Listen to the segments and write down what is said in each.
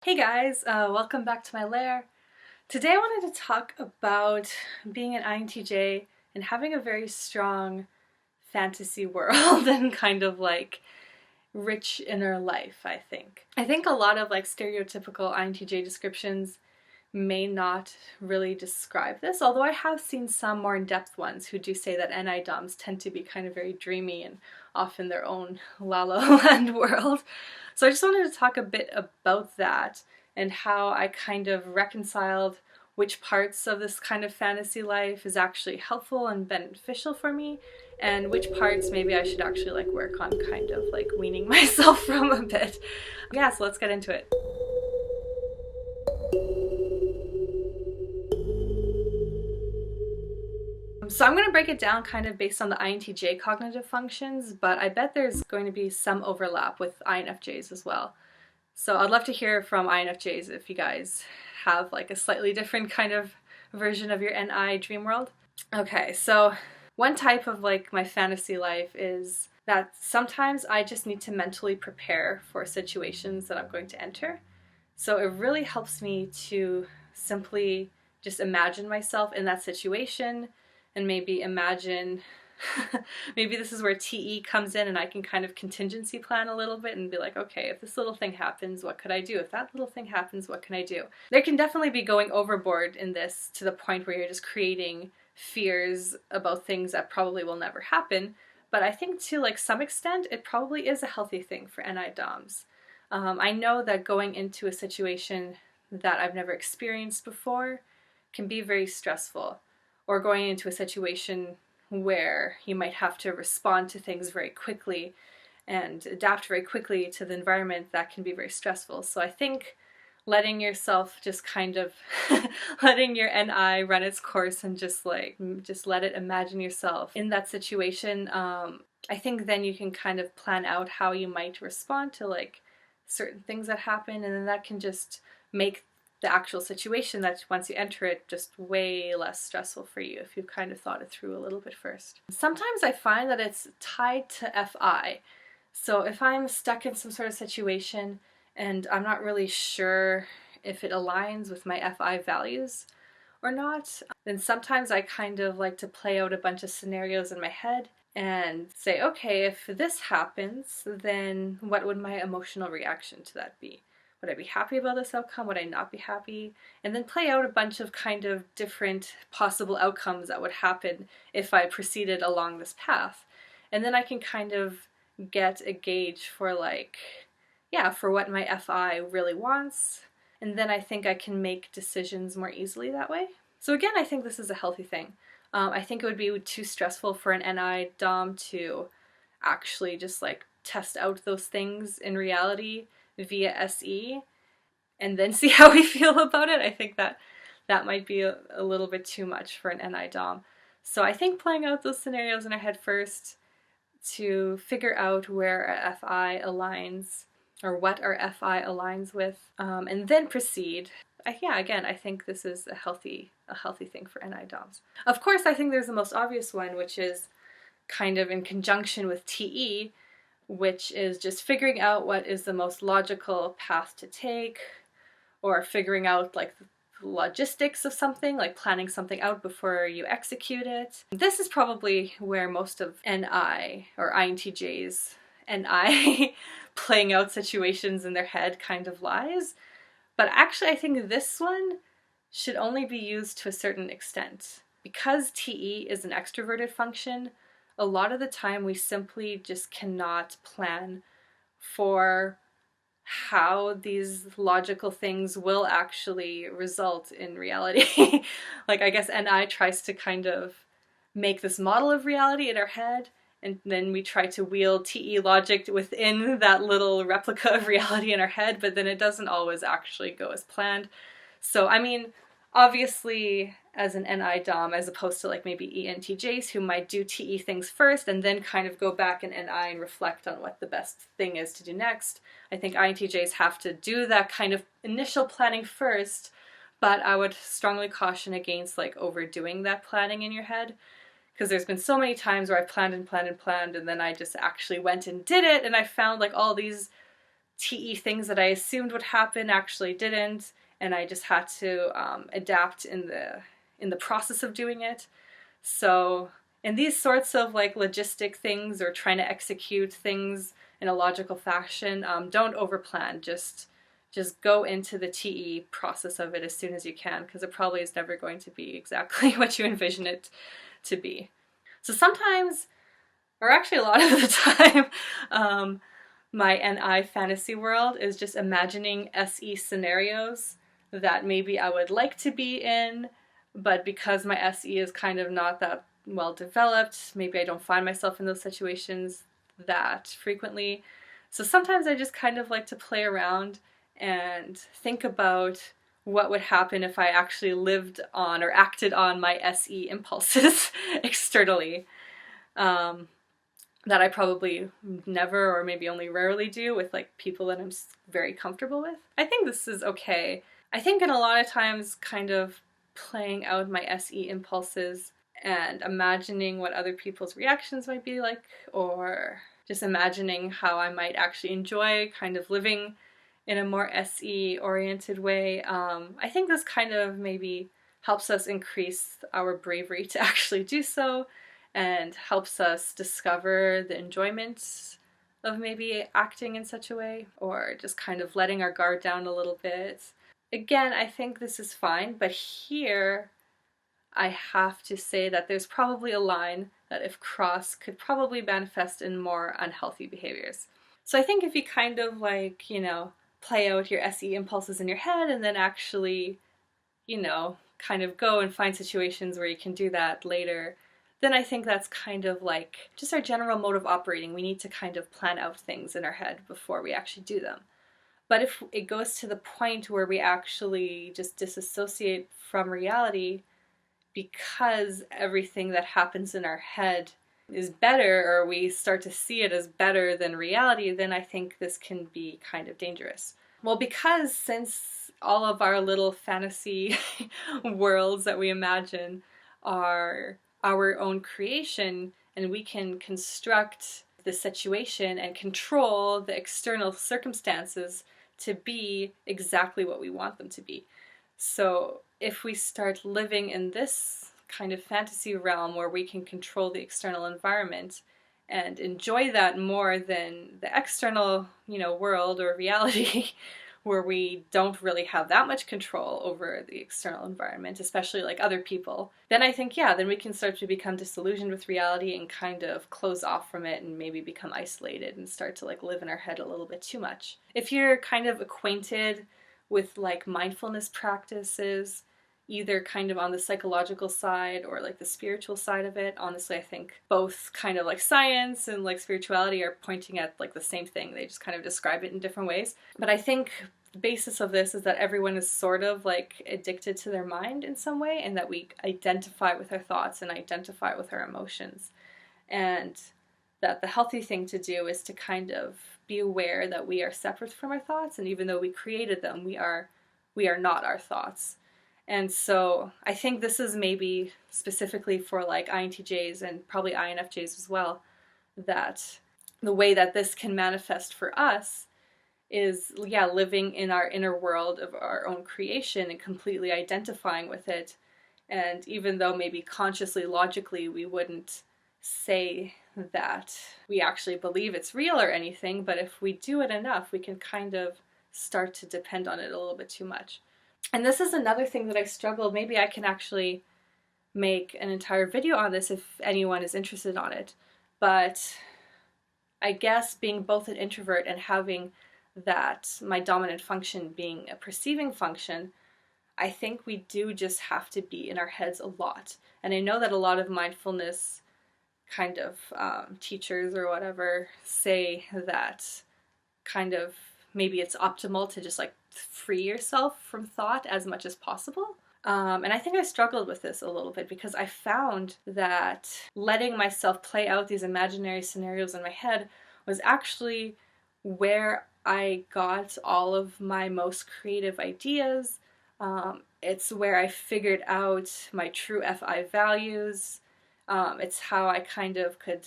Hey guys, welcome back to my lair. Today I wanted to talk about being an INTJ and having a very strong fantasy world and kind of like rich inner life, I think. I think a lot of like stereotypical INTJ descriptions may not really describe this, although I have seen some more in-depth ones who do say that NI DOMs tend to be kind of very dreamy and off in their own la la land world. So I just wanted to talk a bit about that and how I kind of reconciled which parts of this kind of fantasy life is actually helpful and beneficial for me, and which parts maybe I should actually like work on kind of like weaning myself from a bit. Yeah, so let's get into it. So I'm going to break it down kind of based on the INTJ cognitive functions, but I bet there's going to be some overlap with INFJs as well. So I'd love to hear from INFJs if you guys have like a slightly different kind of version of your NI dream world. Okay, so one type of like my fantasy life is that sometimes I just need to mentally prepare for situations that I'm going to enter. So it really helps me to simply just imagine myself in that situation and maybe imagine, maybe this is where TE comes in and I can kind of contingency plan a little bit and be like, okay, if this little thing happens, what could I do? If that little thing happens, what can I do? There can definitely be going overboard in this to the point where you're just creating fears about things that probably will never happen. But I think to like some extent, it probably is a healthy thing for NI DOMs. I know that going into a situation that I've never experienced before can be very stressful, or going into a situation where you might have to respond to things very quickly and adapt very quickly to the environment, that can be very stressful. So I think letting yourself just kind of letting your NI run its course and just let it imagine yourself in that situation, I think then you can kind of plan out how you might respond to like certain things that happen, and then that can just make the actual situation that once you enter it just way less stressful for you if you've kind of thought it through a little bit first. Sometimes I find that it's tied to FI. So if I'm stuck in some sort of situation and I'm not really sure if it aligns with my FI values or not, then sometimes I kind of like to play out a bunch of scenarios in my head and say, okay, if this happens, then what would my emotional reaction to that be? Would I be happy about this outcome? Would I not be happy? And then play out a bunch of kind of different possible outcomes that would happen if I proceeded along this path. And then I can kind of get a gauge for like, yeah, for what my FI really wants. And then I think I can make decisions more easily that way. So again, I think this is a healthy thing. I think it would be too stressful for an NI DOM to actually just like test out those things in reality via SE and then see how we feel about it. I think that might be a little bit too much for an NI DOM. So I think playing out those scenarios in our head first to figure out where our FI aligns or what our FI aligns with, and then proceed. Again, I think this is a healthy thing for NI DOMs. Of course, I think there's the most obvious one, which is kind of in conjunction with TE, which is just figuring out what is the most logical path to take, or figuring out like the logistics of something, like planning something out before you execute it. This is probably where most of NI or INTJs NI playing out situations in their head kind of lies. But actually I think this one should only be used to a certain extent. Because TE is an extroverted function, a lot of the time we simply just cannot plan for how these logical things will actually result in reality. Like I guess NI tries to kind of make this model of reality in our head, and then we try to wield TE logic within that little replica of reality in our head, but then it doesn't always actually go as planned. So I mean, obviously as an NI DOM, as opposed to like maybe ENTJs who might do TE things first and then kind of go back in NI and reflect on what the best thing is to do next. I think INTJs have to do that kind of initial planning first, but I would strongly caution against like overdoing that planning in your head, because there's been so many times where I planned and planned and planned, and then I just actually went and did it, and I found like all these TE things that I assumed would happen actually didn't, and I just had to adapt in the process of doing it. So in these sorts of like logistic things or trying to execute things in a logical fashion, don't overplan. Just go into the TE process of it as soon as you can, because it probably is never going to be exactly what you envision it to be. So sometimes, or actually a lot of the time, my NI fantasy world is just imagining SE scenarios that maybe I would like to be in, but because my SE is kind of not that well developed, maybe I don't find myself in those situations that frequently. So sometimes I just kind of like to play around and think about what would happen if I actually lived on or acted on my SE impulses externally. That I probably never or maybe only rarely do with like people that I'm very comfortable with. I think this is okay. I think in a lot of times kind of playing out my SE impulses and imagining what other people's reactions might be like, or just imagining how I might actually enjoy kind of living in a more SE oriented way. I think this kind of maybe helps us increase our bravery to actually do so, and helps us discover the enjoyment of maybe acting in such a way, or just kind of letting our guard down a little bit. Again, I think this is fine, but here I have to say that there's probably a line that if crossed could probably manifest in more unhealthy behaviors. So I think if you kind of like, play out your SE impulses in your head and then actually, kind of go and find situations where you can do that later, then I think that's kind of like just our general mode of operating. We need to kind of plan out things in our head before we actually do them. But if it goes to the point where we actually just disassociate from reality because everything that happens in our head is better, or we start to see it as better than reality, then I think this can be kind of dangerous. Well, because since all of our little fantasy worlds that we imagine are our own creation, and we can construct the situation and control the external circumstances to be exactly what we want them to be. So if we start living in this kind of fantasy realm where we can control the external environment and enjoy that more than the external, world or reality, where we don't really have that much control over the external environment, especially like other people, then I think, then we can start to become disillusioned with reality and kind of close off from it and maybe become isolated and start to like live in our head a little bit too much. If you're kind of acquainted with like mindfulness practices, either kind of on the psychological side or like the spiritual side of it, honestly, I think both kind of like science and like spirituality are pointing at like the same thing. They just kind of describe it in different ways. But I think the basis of this is that everyone is sort of like addicted to their mind in some way, and that we identify with our thoughts and identify with our emotions. And that the healthy thing to do is to kind of be aware that we are separate from our thoughts, and even though we created them, we are not our thoughts. And so I think this is maybe specifically for like INTJs and probably INFJs as well, that the way that this can manifest for us is, living in our inner world of our own creation and completely identifying with it. And even though maybe consciously, logically, we wouldn't say that we actually believe it's real or anything, but if we do it enough, we can kind of start to depend on it a little bit too much. And this is another thing that I struggle. Maybe I can actually make an entire video on this if anyone is interested on it. But I guess being both an introvert and having that my dominant function being a perceiving function, I think we do just have to be in our heads a lot. And I know that a lot of mindfulness kind of teachers or whatever say that kind of maybe it's optimal to just like free yourself from thought as much as possible. And I think I struggled with this a little bit because I found that letting myself play out these imaginary scenarios in my head was actually where I got all of my most creative ideas. It's where I figured out my true FI values. It's how I kind of could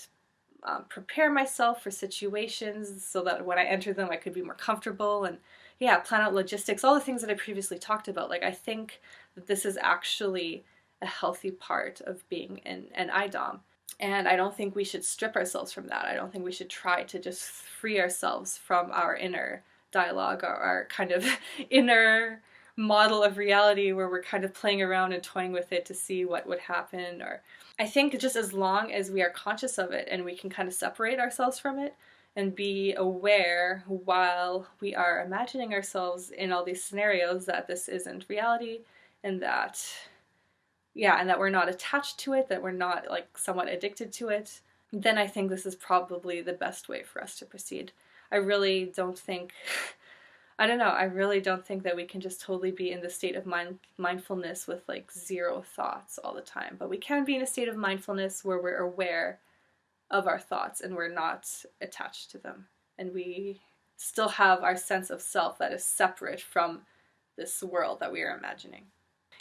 prepare myself for situations so that when I enter them I could be more comfortable, and yeah, plan out logistics, all the things that I previously talked about. Like, I think that this is actually a healthy part of being an IDOM. And I don't think we should strip ourselves from that. I don't think we should try to just free ourselves from our inner dialogue, or our kind of inner model of reality where we're kind of playing around and toying with it to see what would happen. Or I think just as long as we are conscious of it and we can kind of separate ourselves from it and be aware while we are imagining ourselves in all these scenarios that this isn't reality, and that and that we're not attached to it, that we're not like somewhat addicted to it, then I think this is probably the best way for us to proceed. I really don't think that we can just totally be in the state of mindfulness with like zero thoughts all the time. But we can be in a state of mindfulness where we're aware of our thoughts and we're not attached to them. And we still have our sense of self that is separate from this world that we are imagining.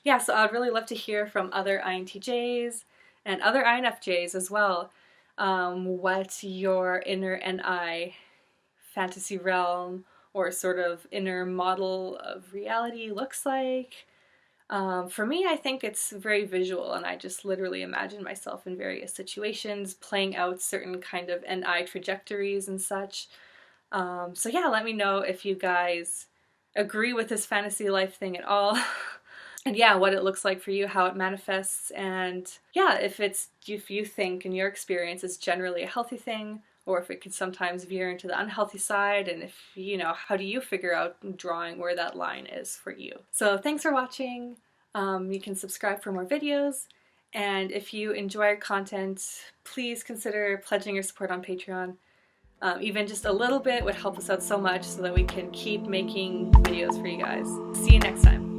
Yeah, so I'd really love to hear from other INTJs and other INFJs as well, what your inner NI fantasy realm or sort of inner model of reality looks like. For me, I think it's very visual, and I just literally imagine myself in various situations, playing out certain kind of NI trajectories and such. So yeah, let me know if you guys agree with this fantasy life thing at all. And yeah, what it looks like for you, how it manifests, and yeah, if you think in your experience it's generally a healthy thing, or if it could sometimes veer into the unhealthy side, and if, how do you figure out drawing where that line is for you? So thanks for watching. You can subscribe for more videos, and if you enjoy our content, please consider pledging your support on Patreon. Even just a little bit would help us out so much so that we can keep making videos for you guys. See you next time.